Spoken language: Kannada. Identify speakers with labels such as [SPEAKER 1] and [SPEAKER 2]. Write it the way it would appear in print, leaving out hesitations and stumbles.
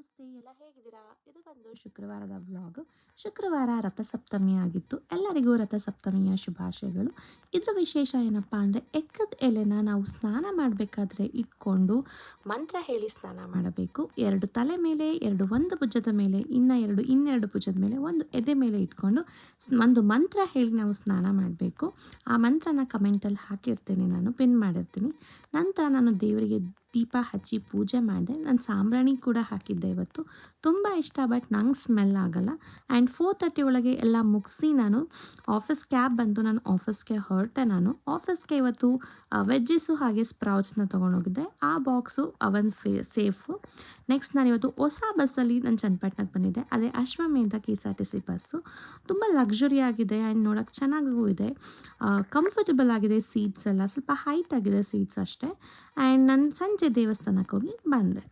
[SPEAKER 1] ನಮಸ್ತೆ, ಎಲ್ಲ ಹೇಗಿದ್ದೀರಾ? ಇದು ಬಂದು ಶುಕ್ರವಾರದ ವ್ಲಾಗ್. ಶುಕ್ರವಾರ ರಥಸಪ್ತಮಿ ಆಗಿತ್ತು. ಎಲ್ಲರಿಗೂ ರಥಸಪ್ತಮಿಯ ಶುಭಾಶಯಗಳು. ಇದರ ವಿಶೇಷ ಏನಪ್ಪ ಅಂದರೆ, ಎಕ್ಕದ ಎಲೆನ ನಾವು ಸ್ನಾನ ಮಾಡಬೇಕಾದ್ರೆ ಇಟ್ಕೊಂಡು ಮಂತ್ರ ಹೇಳಿ ಸ್ನಾನ ಮಾಡಬೇಕು. 2 ತಲೆ ಮೇಲೆ, 2 ಒಂದು ಭುಜದ ಮೇಲೆ, ಇನ್ನೆರಡು ಭುಜದ ಮೇಲೆ, ಒಂದು ಎದೆ ಮೇಲೆ ಇಟ್ಕೊಂಡು ಒಂದು ಮಂತ್ರ ಹೇಳಿ ನಾವು ಸ್ನಾನ ಮಾಡಬೇಕು. ಆ ಮಂತ್ರನ ಕಮೆಂಟಲ್ಲಿ ಹಾಕಿರ್ತೀನಿ, ನಾನು ಪಿನ್ ಮಾಡಿರ್ತೀನಿ. ನಂತರ ನಾನು ದೇವರಿಗೆ ದೀಪ ಹಚ್ಚಿ ಪೂಜೆ ಮಾಡಿದೆ. ನಾನು ಸಾಂಬ್ರಾಣಿ ಕೂಡ ಹಾಕಿದ್ದೆ ಇವತ್ತು. ತುಂಬ ಇಷ್ಟ, ಬಟ್ ನಂಗೆ ಸ್ಮೆಲ್ ಆಗಲ್ಲ. ಆ್ಯಂಡ್ 4:30 ಒಳಗೆ ಎಲ್ಲ ಮುಗಿಸಿ ನಾನು ಆಫೀಸ್ ಕ್ಯಾಬ್ ಬಂತು, ನಾನು ಆಫೀಸ್ಗೆ ಹೊರಟೆ. ನಾನು ಆಫೀಸ್ಗೆ ಇವತ್ತು ವೆಜ್ಜಸ್ಸು ಹಾಗೆ ಸ್ಪ್ರೌಟ್ಸ್ನ ತೊಗೊಂಡೋಗಿದ್ದೆ. ಆ ಬಾಕ್ಸು ಅವನ್ ಸೇಫು. ನೆಕ್ಸ್ಟ್ ನಾನು ಇವತ್ತು ಹೊಸ ಬಸ್ಸಲ್ಲಿ ನಾನು ಚನ್ನಪಟ್ಟಣಕ್ಕೆ ಬಂದಿದ್ದೆ. ಅದೇ ಅಶ್ವಮೇಧ KSRTC ಬಸ್ಸು. ತುಂಬ ಲಕ್ಸುರಿ ಆಗಿದೆ ಆ್ಯಂಡ್ ನೋಡೋಕ್ಕೆ ಚೆನ್ನಾಗೂ ಇದೆ. ಕಂಫರ್ಟಬಲ್ ಆಗಿದೆ. ಸೀಟ್ಸ್ ಎಲ್ಲ ಸ್ವಲ್ಪ ಹೈಟ್ ಆಗಿದೆ ಸೀಟ್ಸ್ ಅಷ್ಟೇ. ಆ್ಯಂಡ್ ನಾನು ಸಂಜೆ ದೇವಸ್ಥಾನಕ್ಕೆ ಹೋಗಿ ಬಂದೆ.